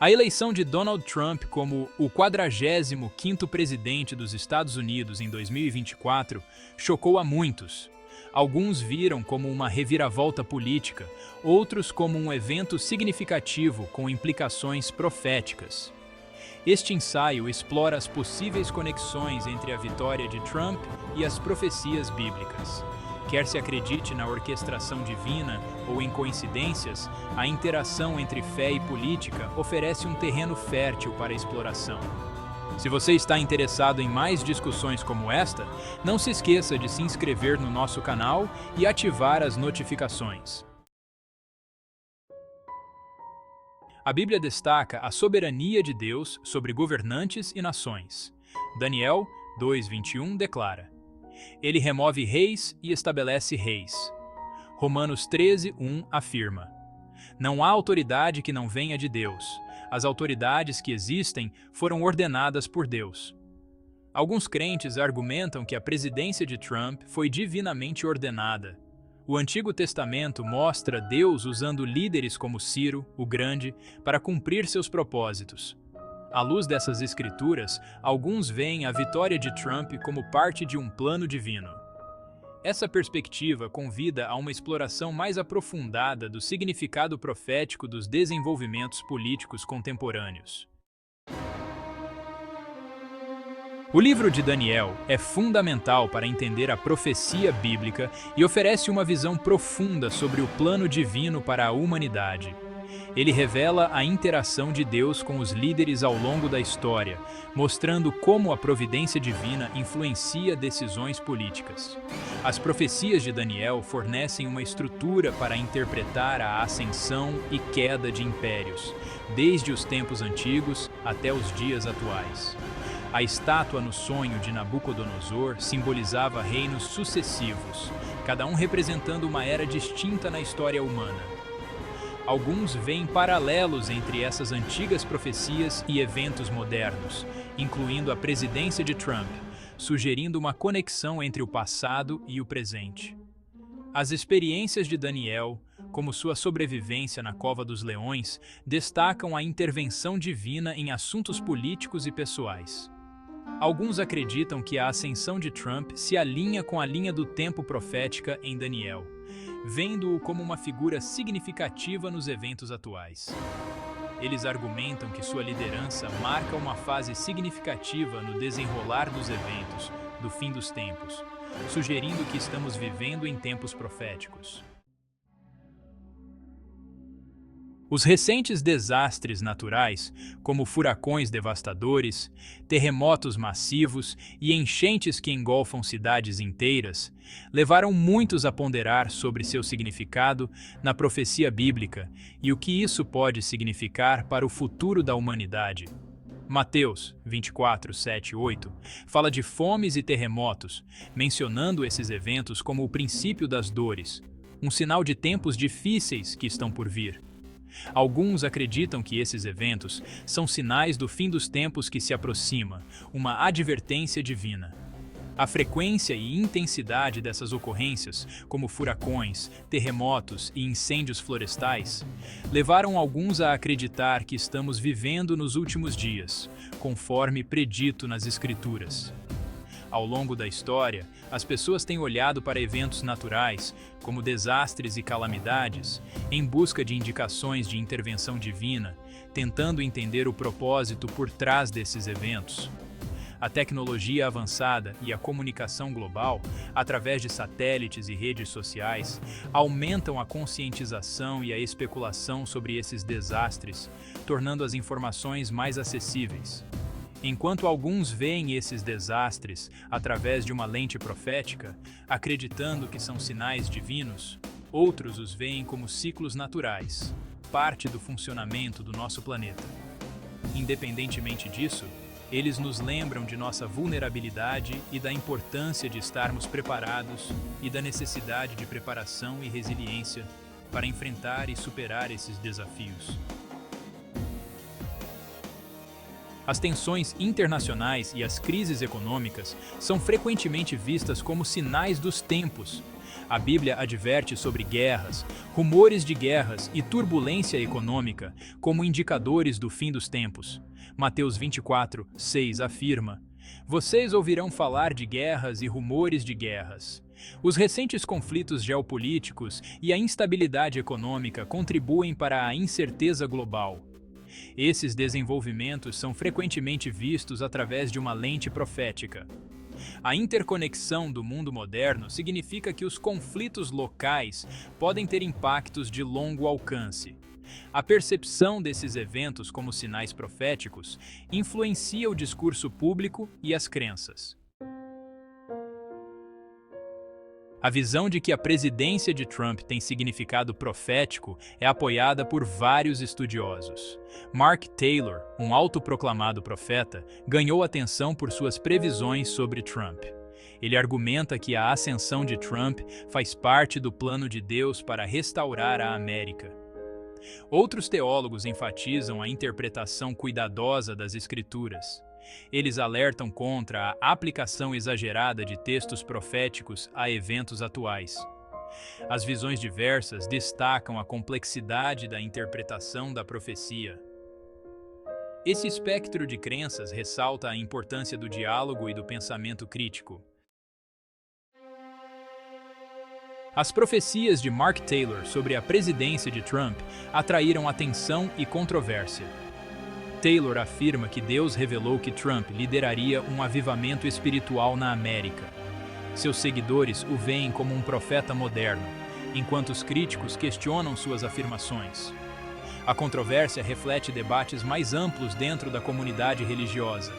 A eleição de Donald Trump como o 45º presidente dos Estados Unidos em 2024 chocou a muitos. Alguns viram como uma reviravolta política, outros como um evento significativo com implicações proféticas. Este ensaio explora as possíveis conexões entre a vitória de Trump e as profecias bíblicas. Quer se acredite na orquestração divina ou em coincidências, a interação entre fé e política oferece um terreno fértil para a exploração. Se você está interessado em mais discussões como esta, não se esqueça de se inscrever no nosso canal e ativar as notificações. A Bíblia destaca a soberania de Deus sobre governantes e nações. Daniel 2:21 declara: Ele remove reis e estabelece reis. Romanos 13:1 afirma: Não há autoridade que não venha de Deus. As autoridades que existem foram ordenadas por Deus. Alguns crentes argumentam que a presidência de Trump foi divinamente ordenada. O Antigo Testamento mostra Deus usando líderes como Ciro, o Grande, para cumprir seus propósitos. À luz dessas escrituras, alguns veem a vitória de Trump como parte de um plano divino. Essa perspectiva convida a uma exploração mais aprofundada do significado profético dos desenvolvimentos políticos contemporâneos. O livro de Daniel é fundamental para entender a profecia bíblica e oferece uma visão profunda sobre o plano divino para a humanidade. Ele revela a interação de Deus com os líderes ao longo da história, mostrando como a providência divina influencia decisões políticas. As profecias de Daniel fornecem uma estrutura para interpretar a ascensão e queda de impérios, desde os tempos antigos até os dias atuais. A estátua no sonho de Nabucodonosor simbolizava reinos sucessivos, cada um representando uma era distinta na história humana. Alguns veem paralelos entre essas antigas profecias e eventos modernos, incluindo a presidência de Trump, sugerindo uma conexão entre o passado e o presente. As experiências de Daniel, como sua sobrevivência na Cova dos Leões, destacam a intervenção divina em assuntos políticos e pessoais. Alguns acreditam que a ascensão de Trump se alinha com a linha do tempo profética em Daniel, vendo-o como uma figura significativa nos eventos atuais. Eles argumentam que sua liderança marca uma fase significativa no desenrolar dos eventos, do fim dos tempos, sugerindo que estamos vivendo em tempos proféticos. Os recentes desastres naturais, como furacões devastadores, terremotos massivos e enchentes que engolfam cidades inteiras, levaram muitos a ponderar sobre seu significado na profecia bíblica e o que isso pode significar para o futuro da humanidade. Mateus 24, 7 e 8 fala de fomes e terremotos, mencionando esses eventos como o princípio das dores, um sinal de tempos difíceis que estão por vir. Alguns acreditam que esses eventos são sinais do fim dos tempos que se aproxima, uma advertência divina. A frequência e intensidade dessas ocorrências, como furacões, terremotos e incêndios florestais, levaram alguns a acreditar que estamos vivendo nos últimos dias, conforme predito nas Escrituras. Ao longo da história, as pessoas têm olhado para eventos naturais, como desastres e calamidades, em busca de indicações de intervenção divina, tentando entender o propósito por trás desses eventos. A tecnologia avançada e a comunicação global, através de satélites e redes sociais, aumentam a conscientização e a especulação sobre esses desastres, tornando as informações mais acessíveis. Enquanto alguns veem esses desastres através de uma lente profética, acreditando que são sinais divinos, outros os veem como ciclos naturais, parte do funcionamento do nosso planeta. Independentemente disso, eles nos lembram de nossa vulnerabilidade e da importância de estarmos preparados e da necessidade de preparação e resiliência para enfrentar e superar esses desafios. As tensões internacionais e as crises econômicas são frequentemente vistas como sinais dos tempos, A Bíblia adverte sobre guerras, rumores de guerras e turbulência econômica como indicadores do fim dos tempos. Mateus 24:6 afirma: "Vocês ouvirão falar de guerras e rumores de guerras." Os recentes conflitos geopolíticos e a instabilidade econômica contribuem para a incerteza global. Esses desenvolvimentos são frequentemente vistos através de uma lente profética. A interconexão do mundo moderno significa que os conflitos locais podem ter impactos de longo alcance. A percepção desses eventos como sinais proféticos influencia o discurso público e as crenças. A visão de que a presidência de Trump tem significado profético é apoiada por vários estudiosos. Mark Taylor, um autoproclamado profeta, ganhou atenção por suas previsões sobre Trump. Ele argumenta que a ascensão de Trump faz parte do plano de Deus para restaurar a América. Outros teólogos enfatizam a interpretação cuidadosa das Escrituras. Eles alertam contra a aplicação exagerada de textos proféticos a eventos atuais. As visões diversas destacam a complexidade da interpretação da profecia. Esse espectro de crenças ressalta a importância do diálogo e do pensamento crítico. As profecias de Mark Taylor sobre a presidência de Trump atraíram atenção e controvérsia. Taylor afirma que Deus revelou que Trump lideraria um avivamento espiritual na América. Seus seguidores o veem como um profeta moderno, enquanto os críticos questionam suas afirmações. A controvérsia reflete debates mais amplos dentro da comunidade religiosa.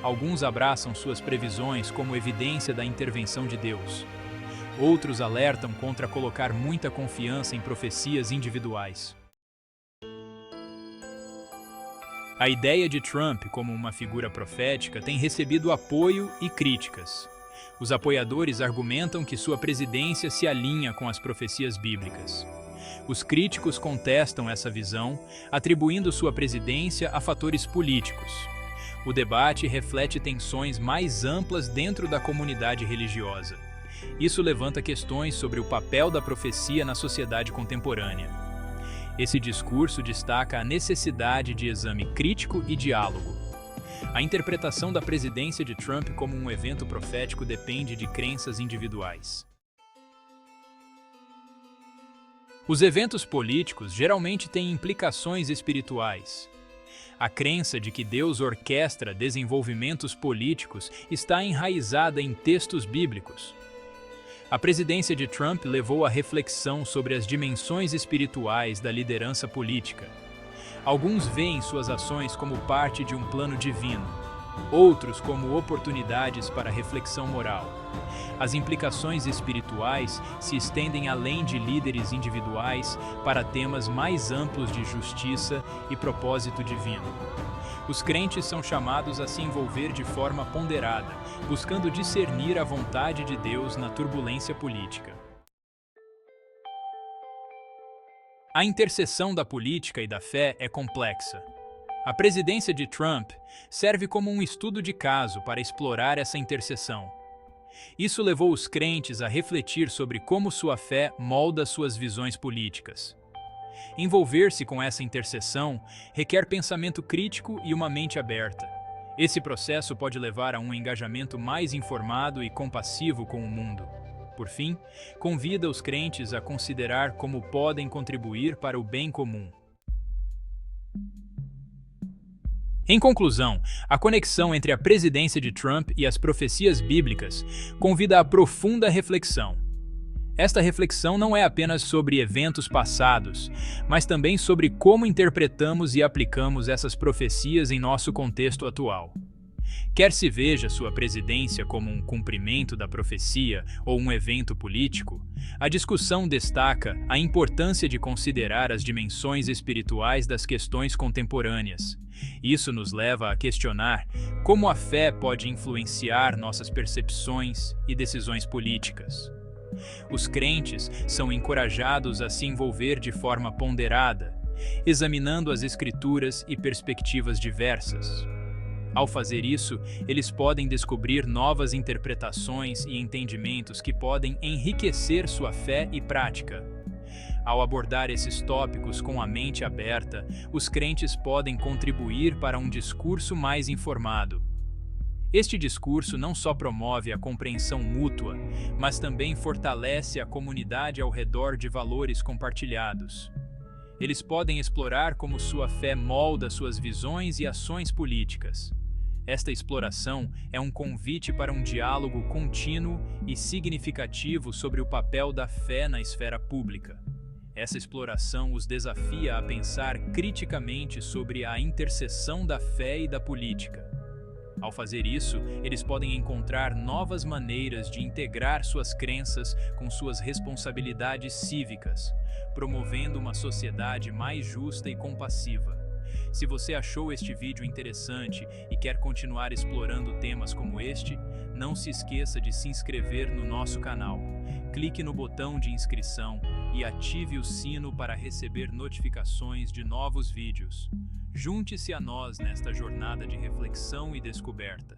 Alguns abraçam suas previsões como evidência da intervenção de Deus. Outros alertam contra colocar muita confiança em profecias individuais. A ideia de Trump como uma figura profética tem recebido apoio e críticas. Os apoiadores argumentam que sua presidência se alinha com as profecias bíblicas. Os críticos contestam essa visão, atribuindo sua presidência a fatores políticos. O debate reflete tensões mais amplas dentro da comunidade religiosa. Isso levanta questões sobre o papel da profecia na sociedade contemporânea. Esse discurso destaca a necessidade de exame crítico e diálogo. A interpretação da presidência de Trump como um evento profético depende de crenças individuais. Os eventos políticos geralmente têm implicações espirituais. A crença de que Deus orquestra desenvolvimentos políticos está enraizada em textos bíblicos. A presidência de Trump levou à reflexão sobre as dimensões espirituais da liderança política. Alguns veem suas ações como parte de um plano divino, outros como oportunidades para reflexão moral. As implicações espirituais se estendem além de líderes individuais para temas mais amplos de justiça e propósito divino. Os crentes são chamados a se envolver de forma ponderada, buscando discernir a vontade de Deus na turbulência política. A interseção da política e da fé é complexa. A presidência de Trump serve como um estudo de caso para explorar essa interseção. Isso levou os crentes a refletir sobre como sua fé molda suas visões políticas. Envolver-se com essa interseção requer pensamento crítico e uma mente aberta. Esse processo pode levar a um engajamento mais informado e compassivo com o mundo. Por fim, convida os crentes a considerar como podem contribuir para o bem comum. Em conclusão, a conexão entre a presidência de Trump e as profecias bíblicas convida a profunda reflexão. Esta reflexão não é apenas sobre eventos passados, mas também sobre como interpretamos e aplicamos essas profecias em nosso contexto atual. Quer se veja sua presidência como um cumprimento da profecia ou um evento político, a discussão destaca a importância de considerar as dimensões espirituais das questões contemporâneas. Isso nos leva a questionar como a fé pode influenciar nossas percepções e decisões políticas. Os crentes são encorajados a se envolver de forma ponderada, examinando as Escrituras e perspectivas diversas. Ao fazer isso, eles podem descobrir novas interpretações e entendimentos que podem enriquecer sua fé e prática. Ao abordar esses tópicos com a mente aberta, os crentes podem contribuir para um discurso mais informado. Este discurso não só promove a compreensão mútua, mas também fortalece a comunidade ao redor de valores compartilhados. Eles podem explorar como sua fé molda suas visões e ações políticas. Esta exploração é um convite para um diálogo contínuo e significativo sobre o papel da fé na esfera pública. Essa exploração os desafia a pensar criticamente sobre a interseção da fé e da política. Ao fazer isso, eles podem encontrar novas maneiras de integrar suas crenças com suas responsabilidades cívicas, promovendo uma sociedade mais justa e compassiva. Se você achou este vídeo interessante e quer continuar explorando temas como este, não se esqueça de se inscrever no nosso canal. Clique no botão de inscrição e ative o sino para receber notificações de novos vídeos. Junte-se a nós nesta jornada de reflexão e descoberta.